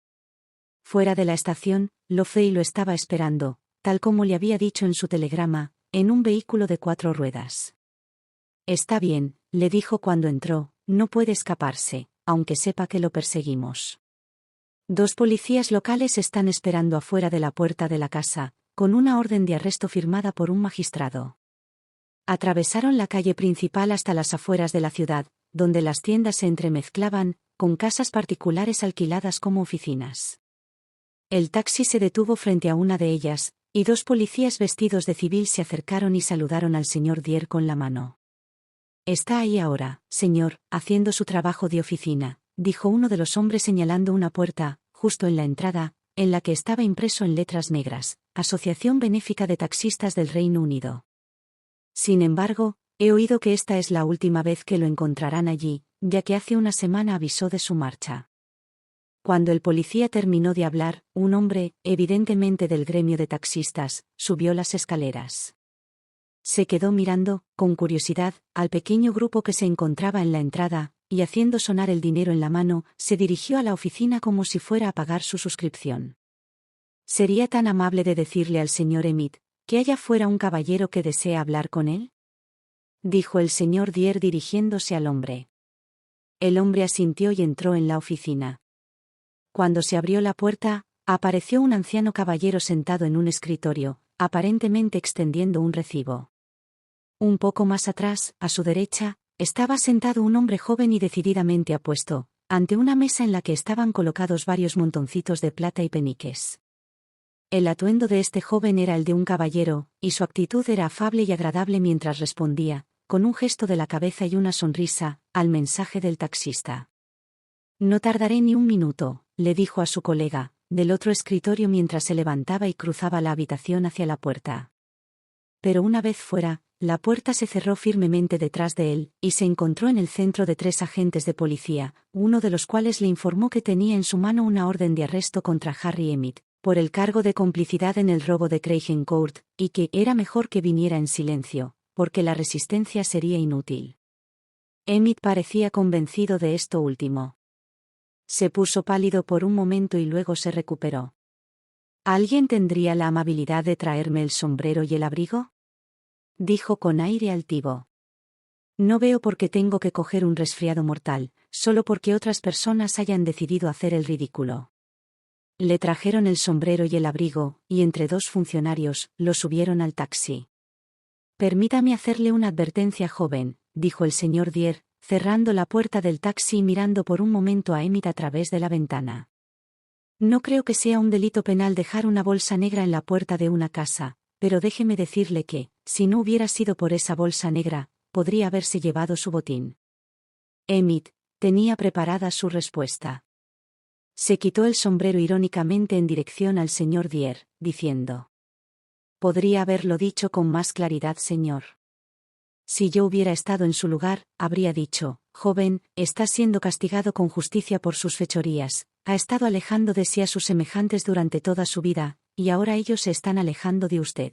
Speaker 1: Fuera de la estación, Loveday lo estaba esperando, tal como le había dicho en su telegrama, en un vehículo de 4 ruedas. Está bien, le dijo cuando entró, no puede escaparse, aunque sepa que lo perseguimos. 2 policías locales están esperando afuera de la puerta de la casa, con una orden de arresto firmada por un magistrado. Atravesaron la calle principal hasta las afueras de la ciudad, donde las tiendas se entremezclaban, con casas particulares alquiladas como oficinas. El taxi se detuvo frente a una de ellas, y 2 policías vestidos de civil se acercaron y saludaron al señor Dier con la mano. Está ahí ahora, señor, haciendo su trabajo de oficina, dijo uno de los hombres señalando una puerta, justo en la entrada, en la que estaba impreso en letras negras, Asociación Benéfica de Taxistas del Reino Unido. Sin embargo, he oído que esta es la última vez que lo encontrarán allí, ya que hace una semana avisó de su marcha. Cuando el policía terminó de hablar, un hombre, evidentemente del gremio de taxistas, subió las escaleras. Se quedó mirando, con curiosidad, al pequeño grupo que se encontraba en la entrada, y haciendo sonar el dinero en la mano, se dirigió a la oficina como si fuera a pagar su suscripción. ¿Sería tan amable de decirle al señor Emmett que allá fuera un caballero que desea hablar con él?, dijo el señor Dier dirigiéndose al hombre. El hombre asintió y entró en la oficina. Cuando se abrió la puerta, apareció un anciano caballero sentado en un escritorio, aparentemente extendiendo un recibo. Un poco más atrás, a su derecha, Estaba sentado un hombre joven y decididamente apuesto, ante una mesa en la que estaban colocados varios montoncitos de plata y peniques. El atuendo de este joven era el de un caballero, y su actitud era afable y agradable mientras respondía, con un gesto de la cabeza y una sonrisa, al mensaje del taxista. No tardaré ni un minuto, le dijo a su colega, del otro escritorio mientras se levantaba y cruzaba la habitación hacia la puerta. Pero una vez fuera, la puerta se cerró firmemente detrás de él, y se encontró en el centro de 3 agentes de policía, uno de los cuales le informó que tenía en su mano una orden de arresto contra Harry Emmett, por el cargo de complicidad en el robo de Cragen Court, y que era mejor que viniera en silencio, porque la resistencia sería inútil. Emmett parecía convencido de esto último. Se puso pálido por un momento y luego se recuperó. ¿Alguien tendría la amabilidad de traerme el sombrero y el abrigo?, dijo con aire altivo. No veo por qué tengo que coger un resfriado mortal, solo porque otras personas hayan decidido hacer el ridículo. Le trajeron el sombrero y el abrigo, y entre 2 funcionarios, lo subieron al taxi. Permítame hacerle una advertencia, joven, dijo el señor Dier, cerrando la puerta del taxi y mirando por un momento a Emmett a través de la ventana. No creo que sea un delito penal dejar una bolsa negra en la puerta de una casa, pero déjeme decirle que, si no hubiera sido por esa bolsa negra, podría haberse llevado su botín. Emmett tenía preparada su respuesta. Se quitó el sombrero irónicamente en dirección al señor Dier, diciendo: «Podría haberlo dicho con más claridad, señor. Si yo hubiera estado en su lugar, habría dicho: joven, está siendo castigado con justicia por sus fechorías, ha estado alejando de sí a sus semejantes durante toda su vida, y ahora ellos se están alejando de usted».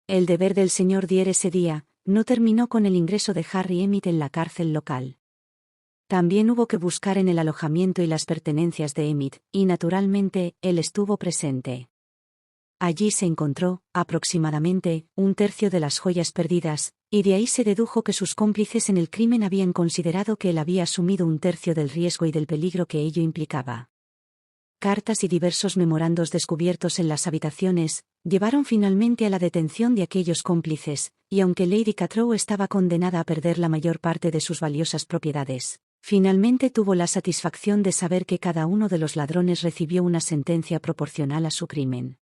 Speaker 1: El deber del señor Dier ese día no terminó con el ingreso de Harry Emmett en la cárcel local. También hubo que buscar en el alojamiento y las pertenencias de Emmett, y naturalmente, él estuvo presente. Allí se encontró, aproximadamente, 1/3 de las joyas perdidas, y de ahí se dedujo que sus cómplices en el crimen habían considerado que él había asumido 1/3 del riesgo y del peligro que ello implicaba. Cartas y diversos memorandos descubiertos en las habitaciones llevaron finalmente a la detención de aquellos cómplices, y aunque Lady Catrow estaba condenada a perder la mayor parte de sus valiosas propiedades, finalmente tuvo la satisfacción de saber que cada uno de los ladrones recibió una sentencia proporcional a su crimen.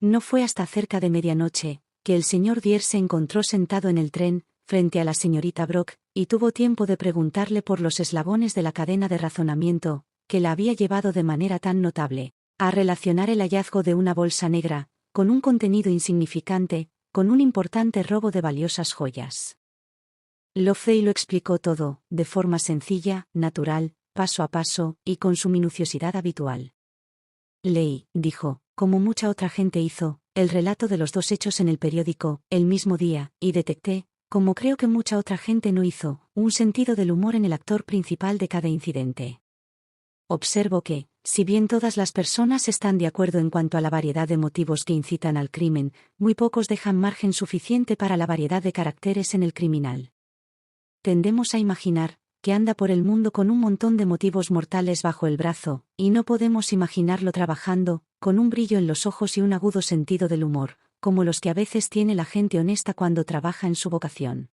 Speaker 1: No fue hasta cerca de medianoche que el señor Dier se encontró sentado en el tren, frente a la señorita Brock, y tuvo tiempo de preguntarle por los eslabones de la cadena de razonamiento, que la había llevado de manera tan notable a relacionar el hallazgo de una bolsa negra, con un contenido insignificante, con un importante robo de valiosas joyas. Loveday lo explicó todo, de forma sencilla, natural, paso a paso, y con su minuciosidad habitual. Leí, dijo, como mucha otra gente hizo, el relato de los 2 hechos en el periódico, el mismo día, y detecté, como creo que mucha otra gente no hizo, un sentido del humor en el actor principal de cada incidente. Observo que, si bien todas las personas están de acuerdo en cuanto a la variedad de motivos que incitan al crimen, muy pocos dejan margen suficiente para la variedad de caracteres en el criminal. Tendemos a imaginar que anda por el mundo con un montón de motivos mortales bajo el brazo, y no podemos imaginarlo trabajando, con un brillo en los ojos y un agudo sentido del humor, como los que a veces tiene la gente honesta cuando trabaja en su vocación.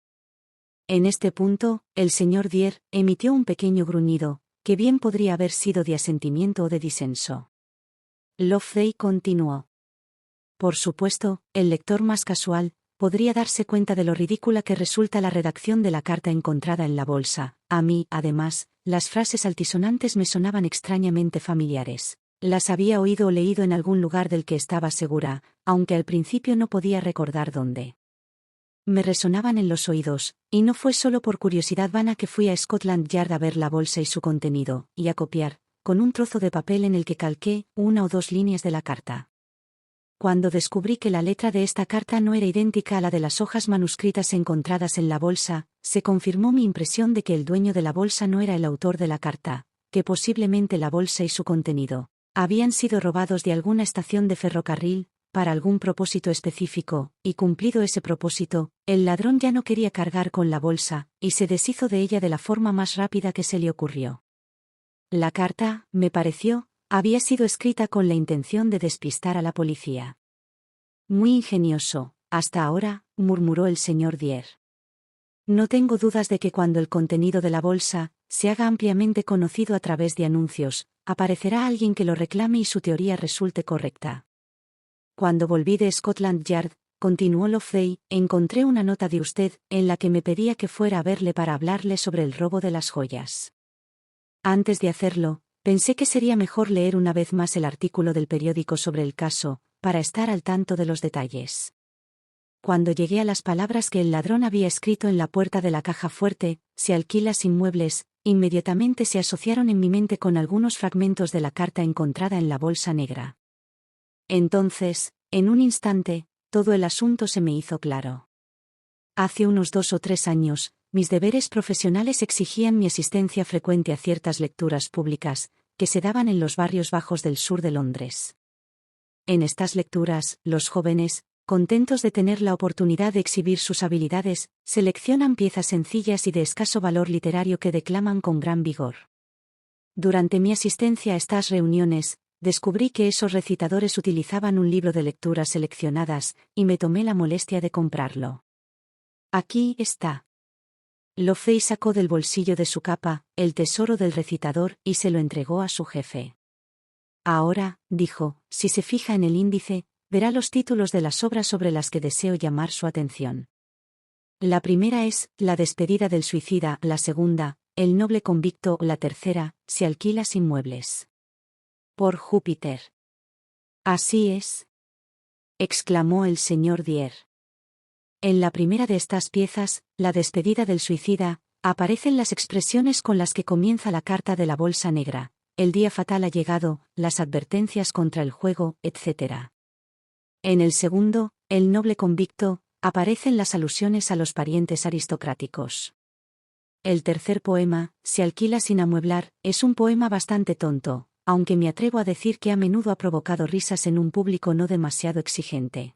Speaker 1: En este punto, el señor Dier emitió un pequeño gruñido, que bien podría haber sido de asentimiento o de disenso. Loveday continuó. Por supuesto, el lector más casual podría darse cuenta de lo ridícula que resulta la redacción de la carta encontrada en la bolsa. A mí, además, las frases altisonantes me sonaban extrañamente familiares. Las había oído o leído en algún lugar del que estaba segura, aunque al principio no podía recordar dónde. Me resonaban en los oídos, y no fue solo por curiosidad vana que fui a Scotland Yard a ver la bolsa y su contenido, y a copiar, con un trozo de papel en el que calqué 1 o 2 líneas de la carta. Cuando descubrí que la letra de esta carta no era idéntica a la de las hojas manuscritas encontradas en la bolsa, se confirmó mi impresión de que el dueño de la bolsa no era el autor de la carta, que posiblemente la bolsa y su contenido habían sido robados de alguna estación de ferrocarril, para algún propósito específico, y cumplido ese propósito, el ladrón ya no quería cargar con la bolsa, y se deshizo de ella de la forma más rápida que se le ocurrió. La carta, me pareció, había sido escrita con la intención de despistar a la policía. Muy ingenioso, hasta ahora, murmuró el señor Dier. No tengo dudas de que cuando el contenido de la bolsa se haga ampliamente conocido a través de anuncios, aparecerá alguien que lo reclame y su teoría resulte correcta. Cuando volví de Scotland Yard, continuó Loveday, encontré una nota de usted en la que me pedía que fuera a verle para hablarle sobre el robo de las joyas. Antes de hacerlo, pensé que sería mejor leer una vez más el artículo del periódico sobre el caso, para estar al tanto de los detalles. Cuando llegué a las palabras que el ladrón había escrito en la puerta de la caja fuerte, "se alquilas inmuebles", inmediatamente se asociaron en mi mente con algunos fragmentos de la carta encontrada en la bolsa negra. Entonces, en un instante, todo el asunto se me hizo claro. Hace unos 2 o 3 años, mis deberes profesionales exigían mi asistencia frecuente a ciertas lecturas públicas, que se daban en los barrios bajos del sur de Londres. En estas lecturas, los jóvenes, contentos de tener la oportunidad de exhibir sus habilidades, seleccionan piezas sencillas y de escaso valor literario que declaman con gran vigor. Durante mi asistencia a estas reuniones, descubrí que esos recitadores utilizaban un libro de lecturas seleccionadas, y me tomé la molestia de comprarlo. Aquí está. Loveday sacó del bolsillo de su capa el tesoro del recitador y se lo entregó a su jefe. Ahora, dijo, si se fija en el índice, verá los títulos de las obras sobre las que deseo llamar su atención. La primera es La despedida del suicida, la segunda, El noble convicto, la tercera, Se alquilas inmuebles. Por Júpiter. Así es, exclamó el señor Dier. En la primera de estas piezas, La despedida del suicida, aparecen las expresiones con las que comienza la carta de la bolsa negra: el día fatal ha llegado, las advertencias contra el juego, etc. En el segundo, El noble convicto, aparecen las alusiones a los parientes aristocráticos. El tercer poema, Se alquila sin amueblar, es un poema bastante tonto, aunque me atrevo a decir que a menudo ha provocado risas en un público no demasiado exigente.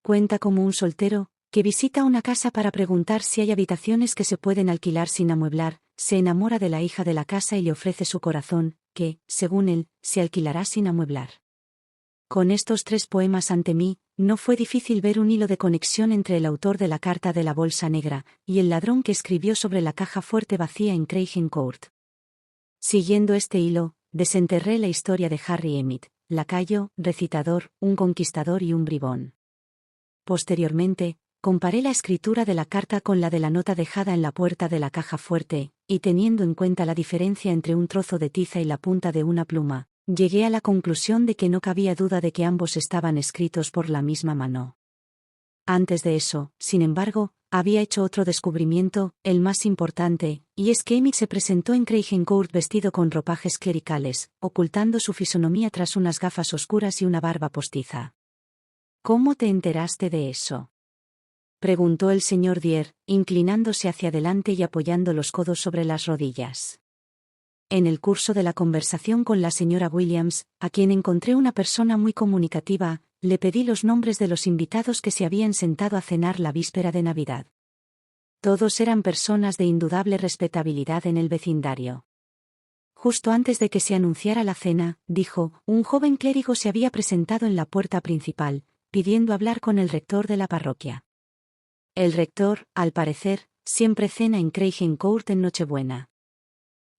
Speaker 1: Cuenta como un soltero, que visita una casa para preguntar si hay habitaciones que se pueden alquilar sin amueblar, se enamora de la hija de la casa y le ofrece su corazón, que, según él, se alquilará sin amueblar. Con estos 3 poemas ante mí, no fue difícil ver un hilo de conexión entre el autor de la carta de la bolsa negra y el ladrón que escribió sobre la caja fuerte vacía en Craig Court. Siguiendo este hilo, desenterré la historia de Harry Emmett, lacayo, recitador, un conquistador y un bribón. Posteriormente, comparé la escritura de la carta con la de la nota dejada en la puerta de la caja fuerte, y teniendo en cuenta la diferencia entre un trozo de tiza y la punta de una pluma, llegué a la conclusión de que no cabía duda de que ambos estaban escritos por la misma mano. Antes de eso, sin embargo, había hecho otro descubrimiento, el más importante, y es que Emmett se presentó en Craig Court vestido con ropajes clericales, ocultando su fisonomía tras unas gafas oscuras y una barba postiza. ¿Cómo te enteraste de eso?, preguntó el señor Dier, inclinándose hacia adelante y apoyando los codos sobre las rodillas. En el curso de la conversación con la señora Williams, a quien encontré una persona muy comunicativa, le pedí los nombres de los invitados que se habían sentado a cenar la víspera de Navidad. Todos eran personas de indudable respetabilidad en el vecindario. Justo antes de que se anunciara la cena, dijo, un joven clérigo se había presentado en la puerta principal, pidiendo hablar con el rector de la parroquia. El rector, al parecer, siempre cena en Craig Court en Nochebuena.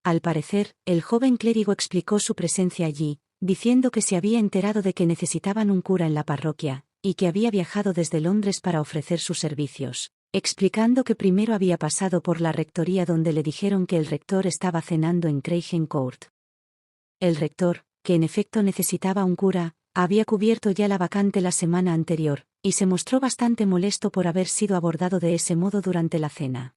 Speaker 1: Al parecer, el joven clérigo explicó su presencia allí, diciendo que se había enterado de que necesitaban un cura en la parroquia, y que había viajado desde Londres para ofrecer sus servicios, explicando que primero había pasado por la rectoría donde le dijeron que el rector estaba cenando en Craig Court. El rector, que en efecto necesitaba un cura, había cubierto ya la vacante la semana anterior, y se mostró bastante molesto por haber sido abordado de ese modo durante la cena.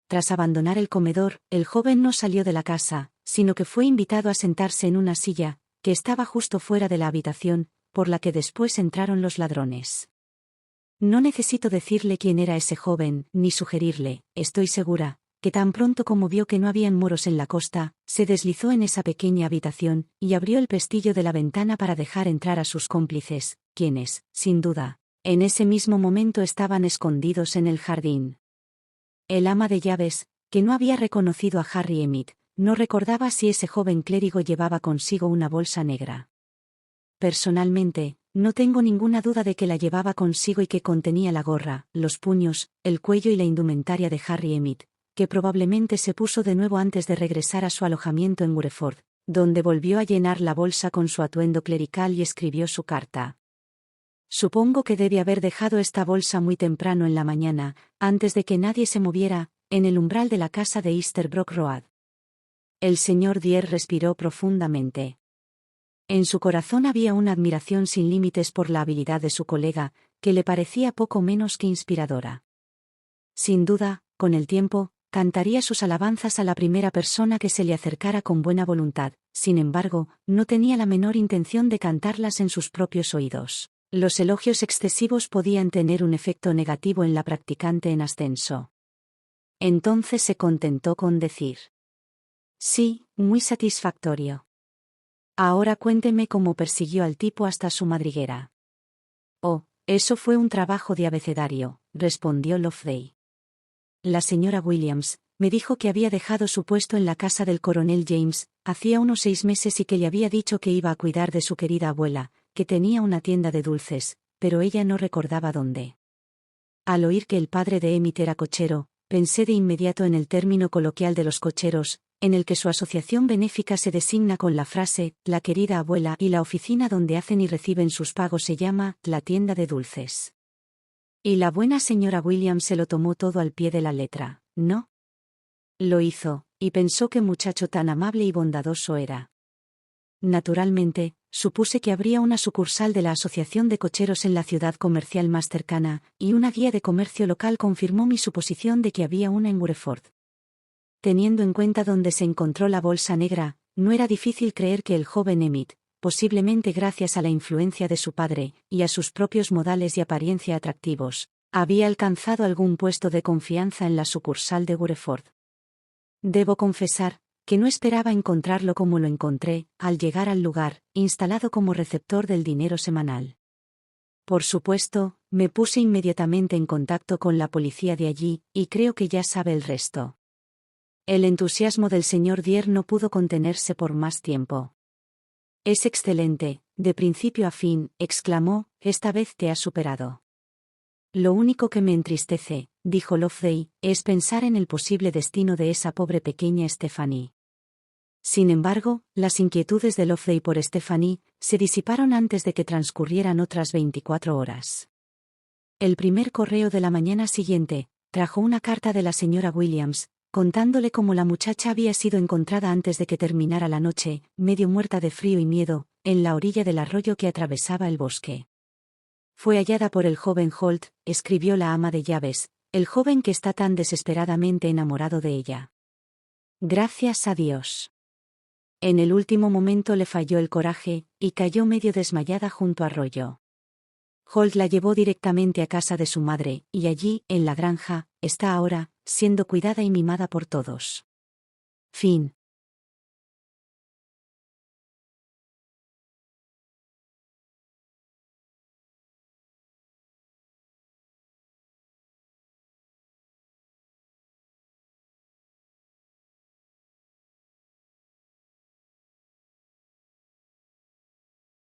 Speaker 1: Tras abandonar el comedor, el joven no salió de la casa, sino que fue invitado a sentarse en una silla, que estaba justo fuera de la habitación, por la que después entraron los ladrones. No necesito decirle quién era ese joven, ni sugerirle, estoy segura, que tan pronto como vio que no habían moros en la costa, se deslizó en esa pequeña habitación, y abrió el pestillo de la ventana para dejar entrar a sus cómplices, quienes, sin duda, en ese mismo momento estaban escondidos en el jardín. El ama de llaves, que no había reconocido a Harry Emmett, no recordaba si ese joven clérigo llevaba consigo una bolsa negra. Personalmente, no tengo ninguna duda de que la llevaba consigo y que contenía la gorra, los puños, el cuello y la indumentaria de Harry Emmett, que probablemente se puso de nuevo antes de regresar a su alojamiento en Wureford, donde volvió a llenar la bolsa con su atuendo clerical y escribió su carta. Supongo que debe haber dejado esta bolsa muy temprano en la mañana, antes de que nadie se moviera, en el umbral de la casa de Easterbrook Road. El señor Dier respiró profundamente. En su corazón había una admiración sin límites por la habilidad de su colega, que le parecía poco menos que inspiradora. Sin duda, con el tiempo, cantaría sus alabanzas a la primera persona que se le acercara con buena voluntad, sin embargo, no tenía la menor intención de cantarlas en sus propios oídos. Los elogios excesivos podían tener un efecto negativo en la practicante en ascenso. Entonces se contentó con decir: sí, muy satisfactorio. Ahora cuénteme cómo persiguió al tipo hasta su madriguera. Oh, eso fue un trabajo de abecedario, respondió Loveday. La señora Williams me dijo que había dejado su puesto en la casa del coronel James hacía unos 6 meses y que le había dicho que iba a cuidar de su querida abuela, que tenía una tienda de dulces, pero ella no recordaba dónde. Al oír que el padre de Emmett era cochero, pensé de inmediato en el término coloquial de los cocheros, en el que su asociación benéfica se designa con la frase, la querida abuela, y la oficina donde hacen y reciben sus pagos se llama, la tienda de dulces. Y la buena señora Williams se lo tomó todo al pie de la letra, ¿no? Lo hizo, y pensó qué muchacho tan amable y bondadoso era. Naturalmente, supuse que habría una sucursal de la Asociación de Cocheros en la ciudad comercial más cercana, y una guía de comercio local confirmó mi suposición de que había una en Wureford. Teniendo en cuenta dónde se encontró la bolsa negra, no era difícil creer que el joven Emmett, posiblemente gracias a la influencia de su padre, y a sus propios modales y apariencia atractivos, había alcanzado algún puesto de confianza en la sucursal de Wureford. Debo confesar que no esperaba encontrarlo como lo encontré, al llegar al lugar, instalado como receptor del dinero semanal. Por supuesto, me puse inmediatamente en contacto con la policía de allí, y creo que ya sabe el resto. El entusiasmo del señor Dier no pudo contenerse por más tiempo. Es excelente, de principio a fin, exclamó, esta vez te has superado. Lo único que me entristece, dijo Loveday, es pensar en el posible destino de esa pobre pequeña Stephanie. Sin embargo, las inquietudes de Loveday por Stephanie se disiparon antes de que transcurrieran otras 24 horas. El primer correo de la mañana siguiente trajo una carta de la señora Williams, contándole cómo la muchacha había sido encontrada antes de que terminara la noche, medio muerta de frío y miedo, en la orilla del arroyo que atravesaba el bosque. Fue hallada por el joven Holt, escribió la ama de llaves, el joven que está tan desesperadamente enamorado de ella. Gracias a Dios. En el último momento le falló el coraje, y cayó medio desmayada junto al arroyo. Holt la llevó directamente a casa de su madre, y allí, en la granja, está ahora, siendo cuidada y mimada por todos. Fin.